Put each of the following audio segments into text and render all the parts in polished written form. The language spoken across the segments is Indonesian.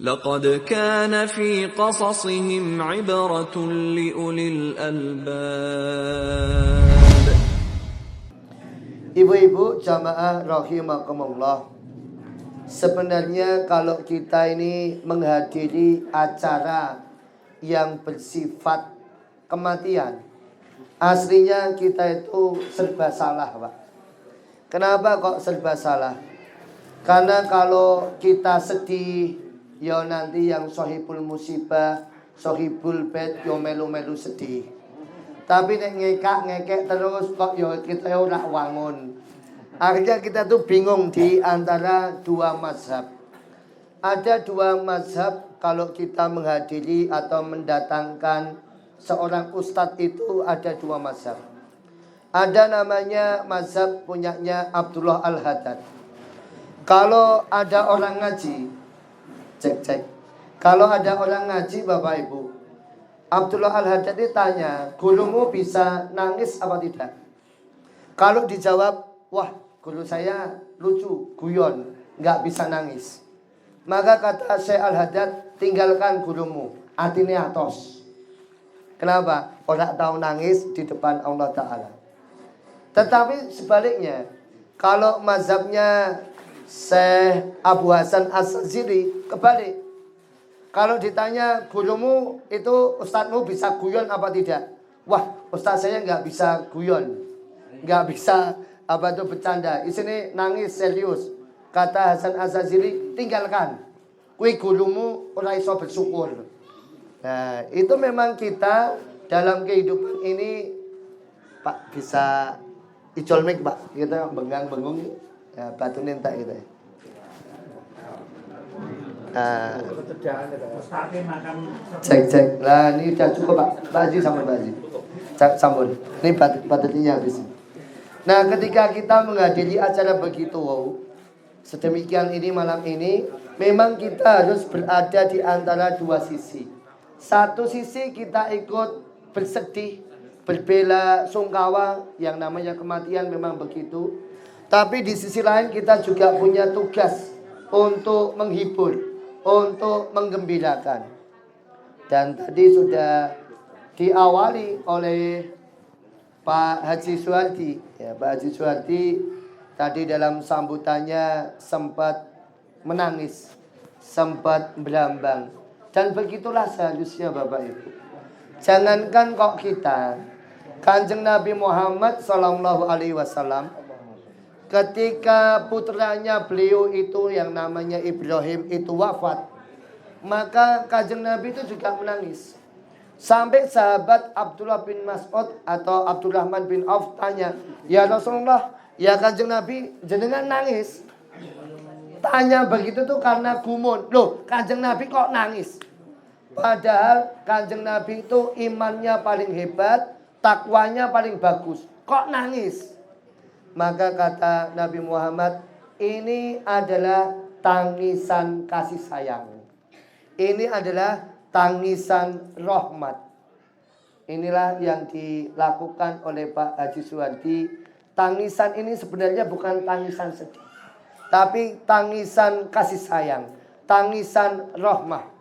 لقد كان في قصصهم عبرة لأولي الألباب. Ibu-ibu jamaah rahimakumullah. Sebenarnya kalau kita ini menghadiri acara yang bersifat kematian, aslinya kita itu serba salah, Pak. Kenapa kok serba salah? Karena kalau kita sedih, ya nanti yang sohibul musibah, sohibul bed, yo melu-melu sedih. Tapi nek ngekek terus kok yo kita ora wangun. Akhirnya kita tuh bingung di antara dua mazhab. Ada dua mazhab kalau kita menghadiri atau mendatangkan seorang ustadz itu ada dua mazhab. Ada namanya mazhab punyanya Abdullah Al-Haddad. Kalau ada orang ngaji, cek. Kalau ada orang ngaji Bapak Ibu, Abdullah Al-Haddad ditanya, gurumu bisa nangis apa tidak? Kalau dijawab, wah guru saya lucu, guyon, nggak bisa nangis. Maka kata Syekh Al-Haddad, tinggalkan gurumu, artinya atos. Kenapa? Orang tahu nangis di depan Allah Ta'ala. Tetapi sebaliknya, kalau mazhabnya Syekh Abu Hasan As-Sazili kebalik. Kalau ditanya gurumu itu ustadzmu bisa guyon apa tidak? Wah, ustadz saya nggak bisa guyon, nggak bisa apa itu bercanda. Di sini nangis serius. Kata Hasan As-Sazili, tinggalkan. Kui gurumu ora iso bersyukur. Nah, itu memang kita dalam kehidupan ini, Pak bisa ijol mic Pak, kita bengang-bengung ya, batu ninta itu. Nah, cek. Lah ini udah cukup Pak. Pak Haji sambut Pak Haji. Sambut. Ini baterainya habis. Nah, ketika kita menghadiri acara begitu sedemikian ini malam ini, memang kita harus berada di antara dua sisi. Satu sisi kita ikut bersedih, berbela sungkawa, yang namanya kematian memang begitu. Tapi di sisi lain kita juga punya tugas untuk menghibur, untuk menggembirakan. Dan tadi sudah diawali oleh Pak Haji Suwardi. Ya, Pak Haji Suwardi tadi dalam sambutannya sempat menangis, sempat berambang. Dan begitulah seharusnya Bapak Ibu. Jangankan kok kita, Kanjeng Nabi Muhammad SAW, ketika putranya beliau itu yang namanya Ibrahim itu wafat, maka Kanjeng Nabi itu juga menangis. Sampai sahabat Abdullah bin Mas'ud atau Abdurrahman bin Auf tanya, ya Rasulullah, ya Kanjeng Nabi jenengan nangis? Tanya begitu tuh karena gumun. Loh, Kanjeng Nabi kok nangis? Padahal Kanjeng Nabi itu imannya paling hebat, takwanya paling bagus. Kok nangis? Maka kata Nabi Muhammad, ini adalah tangisan kasih sayang. Ini adalah tangisan rahmat. Inilah yang dilakukan oleh Pak Haji Suwardi. Tangisan ini sebenarnya bukan tangisan sedih, tapi tangisan kasih sayang, tangisan rahmah.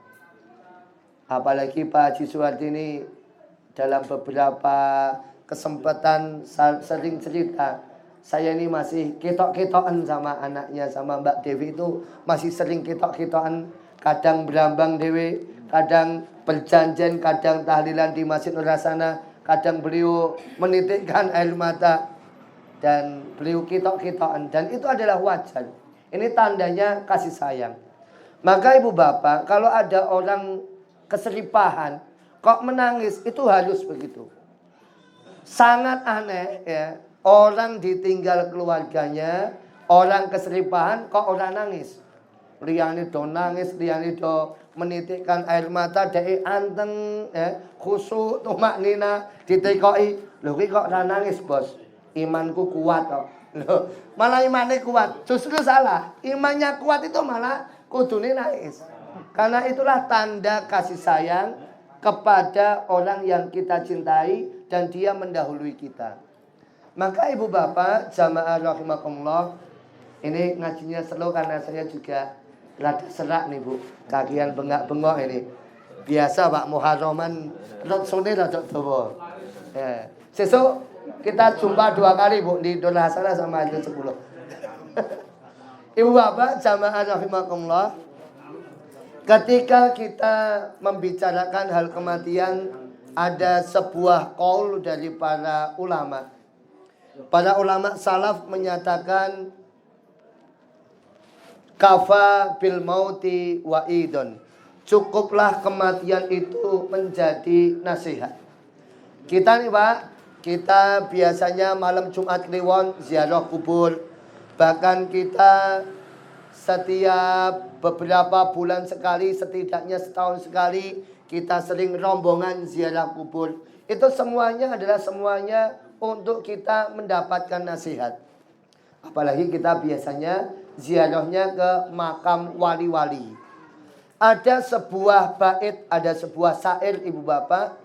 Apalagi Pak Haji Suwardi ini dalam beberapa kesempatan sering cerita, saya ini masih ketok-ketokan sama anaknya, sama Mbak Dewi itu masih sering ketok-ketokan. Kadang berambang Dewi, kadang berjanjian, kadang tahlilan di Masjid Nur Hasanah, kadang beliau menitikkan air mata dan beliau ketok-ketokan. Dan itu adalah wajar. Ini tandanya kasih sayang. Maka ibu bapak, kalau ada orang keseripahan kok menangis, itu harus begitu. Sangat aneh ya. Orang ditinggal keluarganya, orang keseripahan kok orang nangis. Liyane do nangis, liyane do menitikkan air mata, dhek anteng ya, khusyuk tumak nina ditekoki. Lho iki kok ora nangis, Bos? Imanku kuat kok. Loh, malah imannya kuat. Justru salah. Imannya kuat itu malah kudune nangis. Karena itulah tanda kasih sayang kepada orang yang kita cintai dan dia mendahului kita. Maka ibu bapak jamaah rahimakumullah, ini ngajinya slow karena saya juga rada serak nih Bu. Kakian bengak-bengok ini. Biasa Pak Muharraman sone rada dawa. Ya. Sesuk kita jumpa 2 kali Bu di Darul Hasanah sama Ajil 10. Ibu Bapak jamaah rahimakumullah. Ketika kita membicarakan hal kematian, ada sebuah qaul dari para ulama. Para ulama salaf menyatakan kafa bil mauti wa'idun. Cukuplah kematian itu menjadi nasihat. Kita nih Pak, kita biasanya malam Jumat Kliwon ziarah kubur. Bahkan kita setiap beberapa bulan sekali, setidaknya setahun sekali, kita sering rombongan ziarah kubur. Itu semuanya adalah semuanya untuk kita mendapatkan nasihat. Apalagi kita biasanya ziarahnya ke makam wali-wali. Ada sebuah bait, ada sebuah syair Ibu Bapak.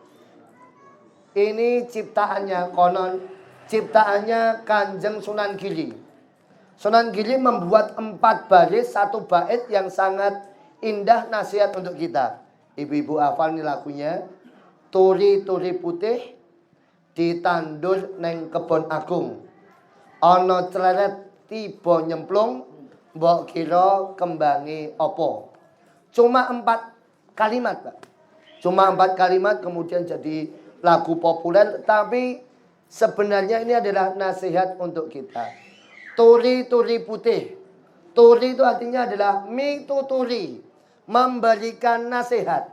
Ini ciptaannya konon, ciptaannya Kanjeng Sunan Giri. Sunan Giri membuat 4 baris, 1 bait yang sangat indah nasihat untuk kita. Ibu-ibu hafal nih lagunya. Turi-turi putih ditandur neng kebon agung. Ana cleret tiba nyemplung, mbok kira kembange opo. Cuma 4 kalimat, Pak. Cuma 4 kalimat kemudian jadi lagu populer, tapi sebenarnya ini adalah nasihat untuk kita. Turi-turi putih. Turi itu artinya adalah mituturi, memberikan nasihat.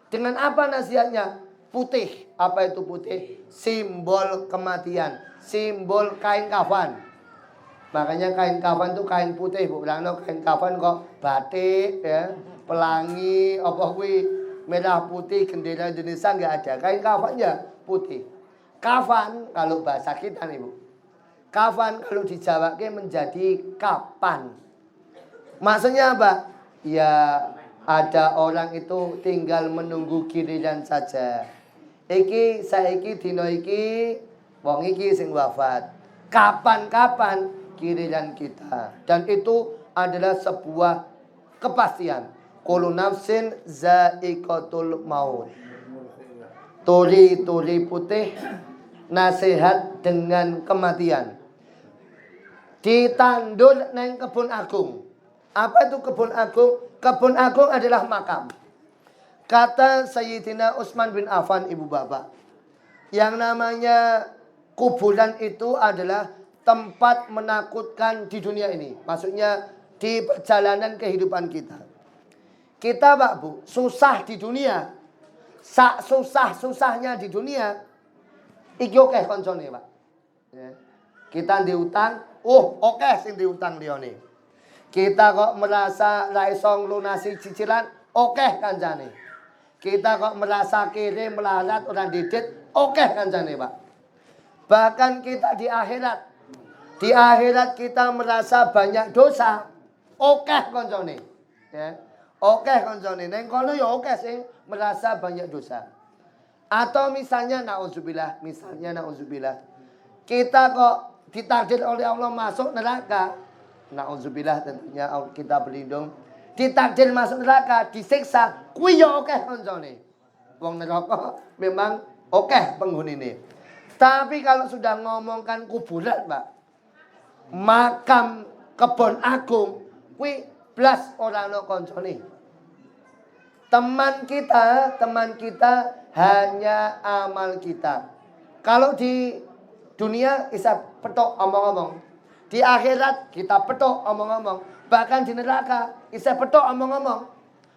Dengan apa nasihatnya? Putih. Apa itu putih? Simbol kematian, simbol kain kafan. Makanya kain kafan itu kain putih, Bu. Kain kafan kok batik ya, pelangi, apa kuwi merah putih, bendera Indonesia enggak ada. Kain kafannya putih. Kafan kalau bahasa kita nih, Bu. Kafan kalau dijawabke menjadi kapan. Maksudnya apa? Ya ada orang itu tinggal menunggu giliran saja. Iki saiki dina iki wong iki sing wafat. Kapan-kapan giliran kita. Dan itu adalah sebuah kepastian. Kullu nafsin za'iqatul maut. Turi-turi putih, nasihat dengan kematian. Ditandur neng kebun agung. Apa itu kebun agung? Kebun agung adalah makam. Kata Sayyidina Utsman bin Affan, Ibu Bapak, yang namanya kuburan itu adalah tempat menakutkan di dunia ini. Maksudnya di perjalanan kehidupan kita. Kita Pak Bu, susah di dunia. Sak susah-susahnya di dunia. Iki oke koncone Pak. Ya. Kita diutang, oke sing diutang liyane. Kita kok merasa ra iso nglunasi cicilan, oke kancane. Kita kok merasa kere melarat orang didit, oke kancane Pak. Bahkan kita di akhirat kita merasa banyak dosa, oke koncone. Ya. Oke koncone, neng kono ya oke sing merasa banyak dosa. Atau misalnya naudzubillah, kita kok ditakdir oleh Allah masuk neraka. Naudzubillah tentunya kita berlindung. Ditakdir masuk neraka, disiksa, kuwi ya oke koncone. Wong neraka memang oke penghunine. Tapi kalau sudah ngomongkan kuburan, Pak, makam kebon agung, kuwi blas ora ono koncone. Teman kita hanya amal kita. Kalau di dunia bisa petok omong-omong. Di akhirat kita petok omong-omong. Bahkan di neraka bisa petok omong-omong.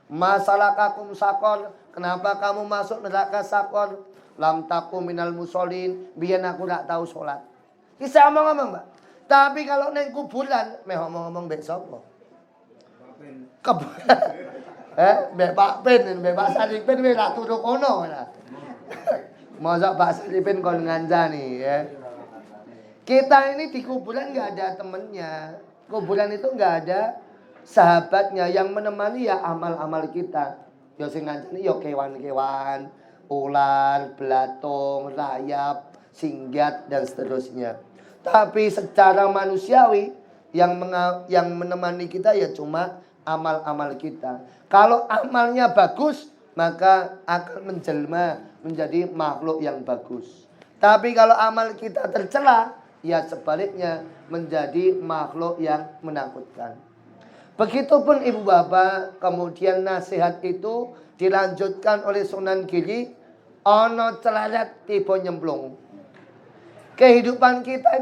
Masalakakum sakor. Kenapa kamu masuk neraka sakor? Lam taku minal musolin. Biar aku gak tahu sholat. Bisa omong-omong, Mbak. Tapi kalau neng kuburan, meh omong-omong besok kok. Mbak Pak Pin, Mbak Pak Saripin wis ra turu kono. Mosok Pak Saripin kon ngancani ya. Kita ini di kuburan enggak ada temennya. Kuburan itu enggak ada sahabatnya yang menemani ya amal-amal kita. Ya sing ngancani ya kewan-kewan, ular, belatung, rayap, singgat dan seterusnya. Tapi secara manusiawi yang menemani kita ya cuma amal-amal kita. Kalau amalnya bagus, maka akan menjelma menjadi makhluk yang bagus. Tapi kalau amal kita tercela, ya sebaliknya menjadi makhluk yang menakutkan. Begitupun ibu bapak, kemudian nasihat itu dilanjutkan oleh Sunan Giri, ono celalet tipe nyemplung. Kehidupan kita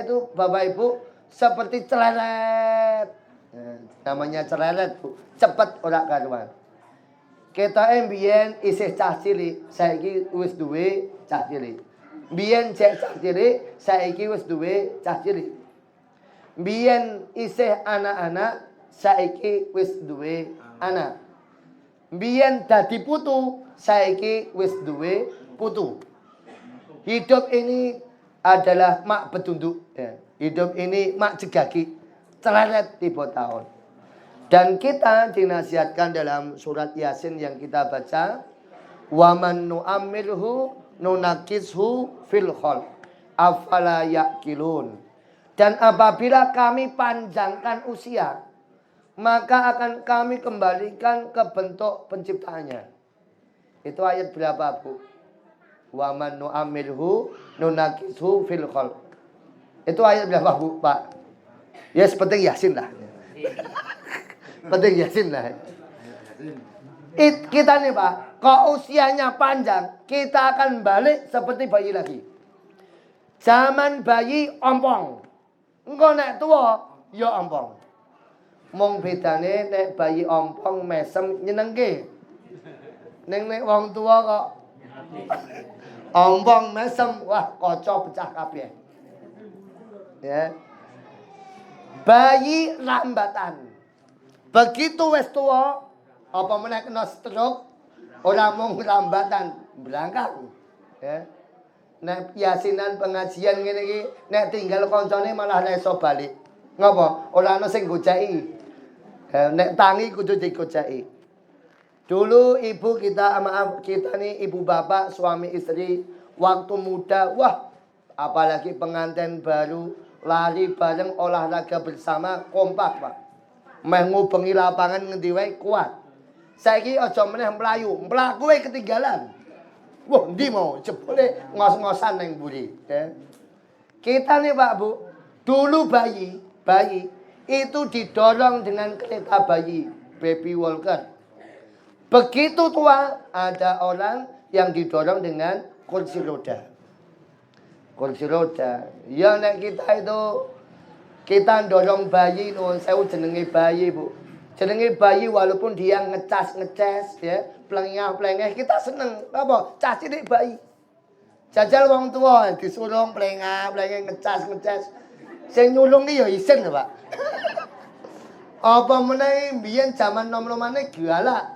itu bapak ibu seperti celelet. Namanya celelet bu, cepet ora karuan. Kita mbiyen isih cah cilik, saiki wis duwe cah cilik. Mbiyen cek cah cilik, saiki wis duwe cah cilik. Mbiyen isih anak-anak, saiki wis duwe anak. Mbiyen dadi putu, saiki wis duwe putu. Hidup ini adalah mak betunduk. Ya. Hidup ini mak jegagi. Celelet tipe tahun. Dan kita dinasihatkan dalam surat Yasin yang kita baca. Waman nu'ammirhu nunakishu fil khalq. Afala ya'kilun. Dan apabila kami panjangkan usia, maka akan kami kembalikan ke bentuk penciptaannya. Itu ayat berapa bu? Wa man nu'ammirhu nunakishu fil khalq. Itu ayat berapa bu pak? Ya seperti Yasin lah. Penting Yasin lah. Kita nih pak, kalau usianya panjang, kita akan balik seperti bayi lagi. Zaman bayi ompong. Engko nek tuwa ya ompong. Mung bedane nek bayi ompong mesem nyenengke. Nek wong tuwa kok ompong mesem, wah kaca pecah kabeh. Ya. Bayi lambatan. Begitu wis tuwa apa meneh kena stroke, ora mung lambatan, berangkat. Ya. Nek yasinan pengajian ngene iki nek tinggal koncone malah ora iso balik. Ngopo? Ora ana sing gojeki. Nek tangi kudu digojeki. Dulu ibu kita, maaf kita nih ibu bapak suami istri waktu muda, wah apalagi pengantin baru lari bareng olahraga bersama kompak pak. Meh ngubengi lapangan ngendi wae kuat. Saiki aja meneh mlayu, mlaku ketinggalan. Wah, ndi mau jebule ngos-ngosan nang mburi, ya. Kita nih Pak Bu, dulu bayi itu didorong dengan kereta bayi, baby walker. Begitu tua, ada orang yang didorong dengan kursi roda. Kursi roda. Ya nek kita dorong bayi, nuwun sewu jenenge bayi, Bu. Jenenge bayi walaupun dia ngecas ya, plengah-plengeh kita seneng. Apa? Cah cilik bayi. Jajal wong tua disuruh plengah-plengeh ngecas. Sing nyulung iki ya isin, Pak. Apa meneh mbiyen jaman nom-nomane galak.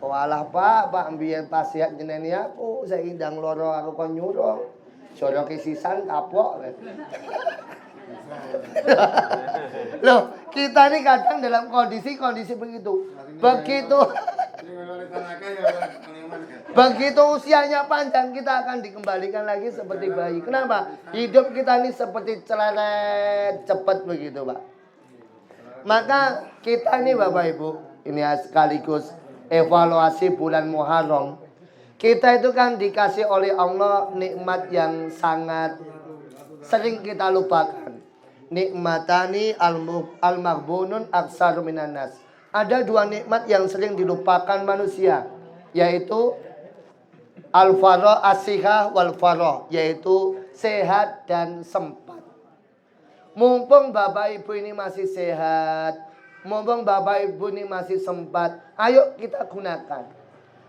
Walah Pak mbiyen pas siap nyeneni aku, saiki ndang loro aku kon nyuruh. Joroke sisan kapok. Loh, kita ini kadang dalam kondisi begitu. Begitu usianya panjang kita akan dikembalikan lagi seperti bayi. Kenapa? Hidup kita ini seperti celeret cepat begitu, Pak. Maka kita ini Bapak Ibu, ini sekaligus evaluasi bulan Muharram. Kita itu kan dikasih oleh Allah nikmat yang sangat sering kita lupakan. Nikmatani al-maghbunun aksaru minan nas. Ada dua nikmat yang sering dilupakan manusia, yaitu al-farah as-sihah wal farah, yaitu sehat dan sempat. Mumpung Bapak Ibu ini masih sehat, mumpung Bapak Ibu ini masih sempat, ayo kita gunakan.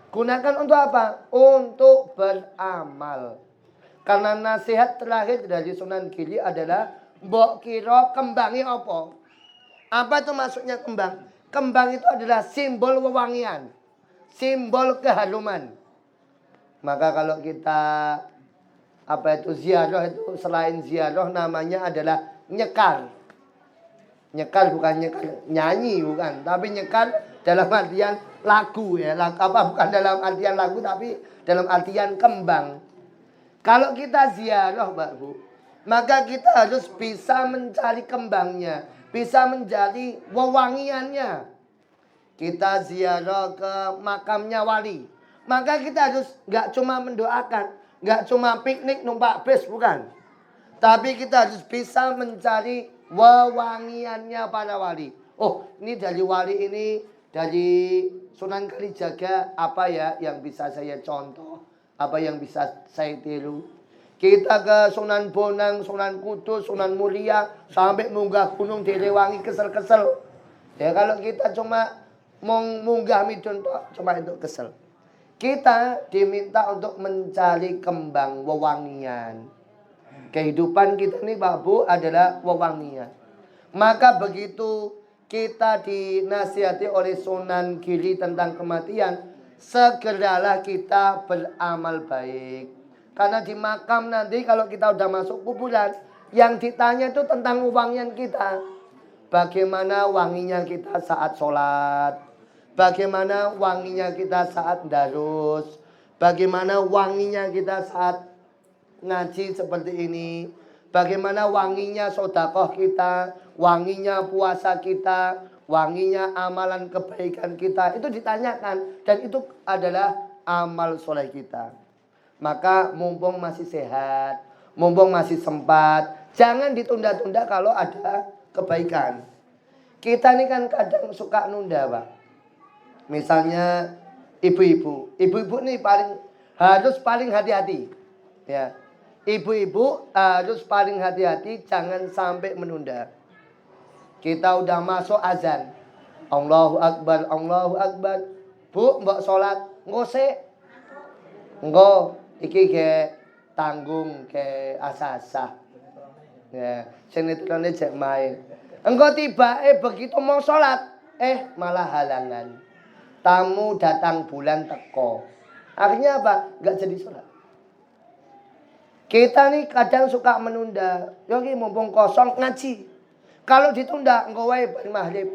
Gunakan untuk apa? Untuk beramal. Karena nasihat terakhir dari Sunan Giri adalah mbok kira kembangnya apa? Apa itu maksudnya kembang? Kembang itu adalah simbol wewangian, simbol keharuman. Maka kalau kita ziarah itu selain ziarah namanya adalah nyekar. Nyekar bukan nyekar nyanyi bukan, tapi nyekar dalam artian lagu ya. Bukan dalam artian lagu tapi dalam artian kembang. Kalau kita ziarah Mbak Bu, maka kita harus bisa mencari kembangnya. bisa menjadi wewangiannya. Kita ziarah ke makamnya wali. Maka kita harus nggak cuma mendoakan, nggak cuma piknik numpak bis, bukan. Tapi kita harus bisa mencari wewangiannya para wali. Oh, ini dari wali ini, dari Sunan Kalijaga, apa ya yang bisa saya contoh, apa yang bisa saya tiru. Kita ke Sunan Bonang, Sunan Kudus, Sunan Muria, sampai munggah gunung Direwangi kesel-kesel. Ya kalau kita cuma munggah midun cuma itu kesel. Kita diminta untuk mencari kembang wewangian. Kehidupan kita ini Pak Bu adalah wewangian. Maka begitu kita dinasihati oleh Sunan Giri tentang kematian, segeralah kita beramal baik. Karena di makam nanti kalau kita udah masuk kuburan, yang ditanya itu tentang wewangian kita. Bagaimana wanginya kita saat sholat, bagaimana wanginya kita saat darus, bagaimana wanginya kita saat ngaji seperti ini, bagaimana wanginya sedekah kita, wanginya puasa kita, wanginya amalan kebaikan kita. Itu ditanyakan dan itu adalah amal soleh kita. Maka mumpung masih sehat, mumpung masih sempat, jangan ditunda-tunda kalau ada kebaikan. Kita ini kan kadang suka nunda Pak. Misalnya ibu-ibu ini harus paling hati-hati. Ya. Ibu-ibu harus paling hati-hati, jangan sampai menunda. Kita udah masuk azan. Allahu Akbar, Allahu Akbar. Bu, mbok sholat, ngose. Engko iki ke tanggung ke asasah. Ya, sinetronnya cek main. Engko tiba begitu mau sholat, malah halangan. Tamu datang bulan teko. Akhirnya apa? Enggak jadi sholat. Kita nih kadang suka menunda. Yogi mumpung kosong ngaji. Kalau ditunda engko wae bar maghrib.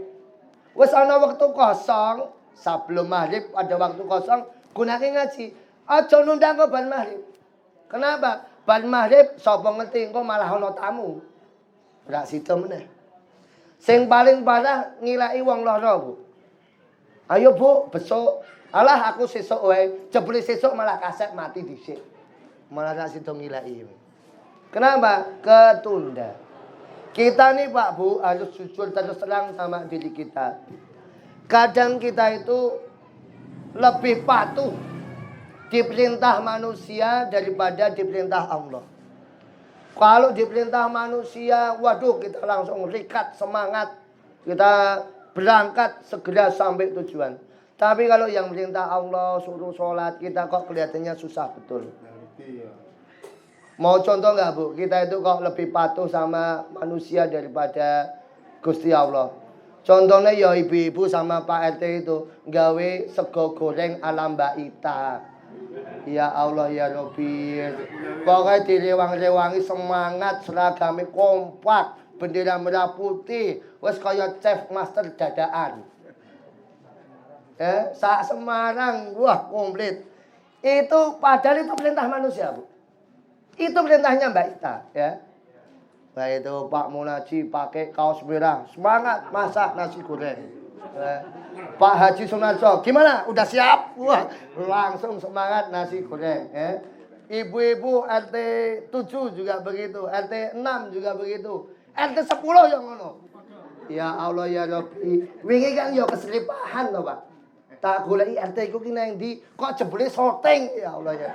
Wis ana waktu kosong, sebelum maghrib ada waktu kosong, gunake ngaji. Aja nunda engko bar maghrib. Kenapa? Bar maghrib sapa ngerti engko malah ana tamu. Ora sida meneh. Sing paling parah ngilai wong lara, Bu. Ayo Bu, besok. Alah aku sesuk wae. Jebule sesuk malah kaset mati dhisik. Malah rak sida ngilai. Kenapa? Ketunda. Kita nih Pak Bu harus jujur terus terang sama diri kita. Kadang kita itu lebih patuh diperintah manusia daripada diperintah Allah. Kalau diperintah manusia, waduh kita langsung rikat semangat. Kita berangkat segera sampai tujuan. Tapi kalau yang perintah Allah suruh sholat, kita kok kelihatannya susah betul. Mau contoh nggak Bu? Kita itu kok lebih patuh sama manusia daripada Gusti Allah. Contohnya ya ibu-ibu sama Pak RT itu gawe sego goreng ala Mbak Ita. Ya Allah ya Rabbi. Pokoknya direwang-rewangi semangat, seragame kompak, bendera merah putih, wes kaya chef master dadaan. Sak Semarang, wah komplit. Itu padahal itu perintah manusia, Bu. Itu perintahnya Mbak Ita, ya. Nah itu Pak Munaji pakai kaos merah, semangat masak nasi goreng. Pak Haji Sunarso, gimana? Udah siap? Wah, langsung semangat nasi goreng. Ibu-ibu RT 7 juga begitu, RT 6 juga begitu, RT 10 yang ngono. Ya Allah ya Rabbi, wingi kan yo keselipahan to Pak. Tak goleki RT ku ki nang ndi, kok jebule syuting ya Allah ya.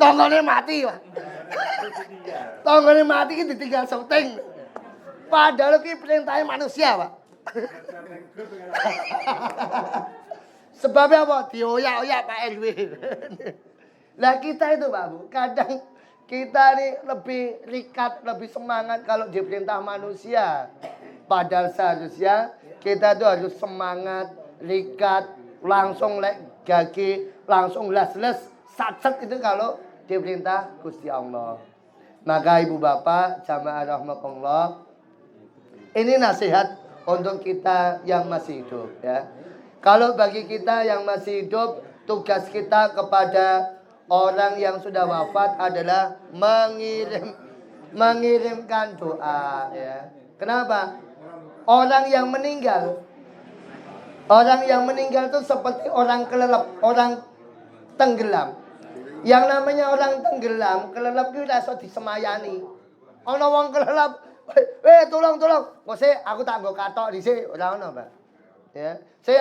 Tanggane mati, Pak. Tanggane mati ki ditinggal syuting. Padahal ki perintahnya manusia, Pak. Sebabnya apa? Dioyak-oyak Pak RW. Nah kita itu Pak Bu, kadang kita nih lebih rikat, lebih semangat kalau diperintah manusia. Padahal seharusnya kita tuh harus semangat, rikat, langsung gagi, langsung les-les, sat-sat itu kalau diperintah Gusti Allah. Maka ibu bapak, jamaah rahmatullah, ini nasihat untuk kita yang masih hidup ya. Kalau bagi kita yang masih hidup, tugas kita kepada orang yang sudah wafat adalah mengirim mengirimkan doa ya. Kenapa? Orang yang meninggal itu seperti orang kelelep, orang tenggelam. Yang namanya orang tenggelam, kelelep itu rasa disemayani. Ana wong kelelep, tolong. Kok aku tak nggo katok dhisik, ora ono, Pak. Ya.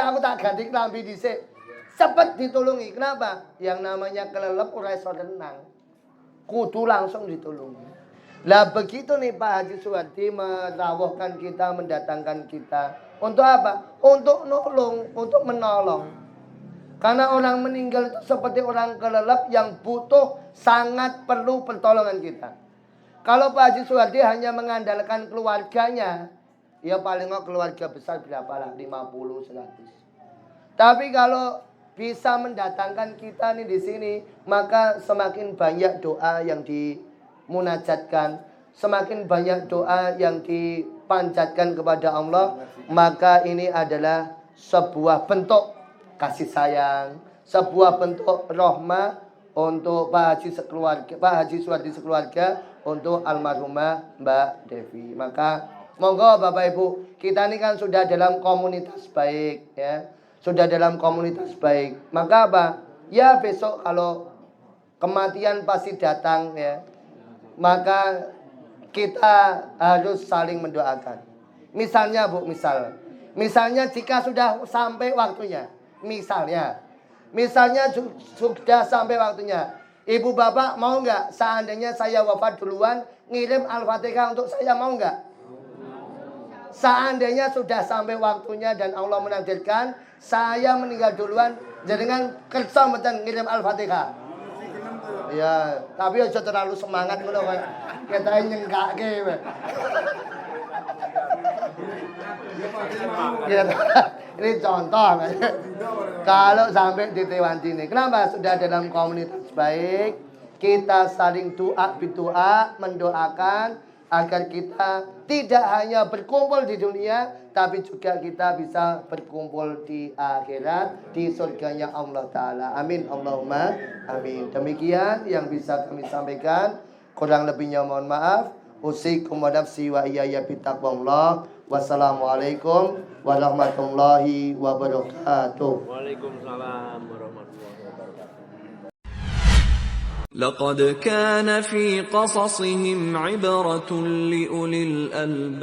Aku tak ganti klambi dhisik. Cepet ditulungi. Kenapa? Yang namanya kelelep ora iso renang. Kudu langsung ditulungi. Lah begitu nih Pak Haji Suwardi merawuhkan kita, mendatangkan kita. Untuk apa? Untuk nolong, untuk menolong. Karena orang meninggal itu seperti orang kelelep yang butuh, sangat perlu pertolongan kita. Kalau Pak Haji Suwardi hanya mengandalkan keluarganya, ya paling nggak keluarga besar berapa lah? 50, 100. Tapi kalau bisa mendatangkan kita nih di sini, maka semakin banyak doa yang dimunajatkan, semakin banyak doa yang dipanjatkan kepada Allah, maka ini adalah sebuah bentuk kasih sayang, sebuah bentuk rahmah untuk Pak Haji Suwardi sekeluarga, untuk almarhumah Mbak Devi. Maka monggo Bapak Ibu, kita ini kan sudah dalam komunitas baik ya. Sudah dalam komunitas baik. Maka apa? Ya besok kalau kematian pasti datang ya. Maka kita harus saling mendoakan. Misalnya Bu, misalnya jika sudah sampai waktunya, misalnya sudah sampai waktunya, Ibu Bapak mau nggak seandainya saya wafat duluan ngirim Al-Fatihah untuk saya, mau nggak? Seandainya sudah sampai waktunya dan Allah menakdirkan saya meninggal duluan, jenengan kersa mboten ngirim Al-Fatihah. Ya, tapi aja terlalu semangat ngono kok. Kita nyengkake wae. Ini contoh. Kalau sampai di Tewantini. Kenapa? Sudah dalam komunitas baik, kita saling doa, mendoakan agar kita tidak hanya berkumpul di dunia, tapi juga kita bisa berkumpul di akhirat, di surganya Allah Ta'ala. Amin, Allahumma amin. Demikian yang bisa kami sampaikan. Kurang lebihnya mohon maaf. Usikum wa nafsi wa iyaya bittaqwallah. Wassalamualaikum warahmatullahi wabarakatuh. Waalaikumsalam warahmatullahi wabarakatuh. لقد كان في قصصهم عبرة لأولي الألباب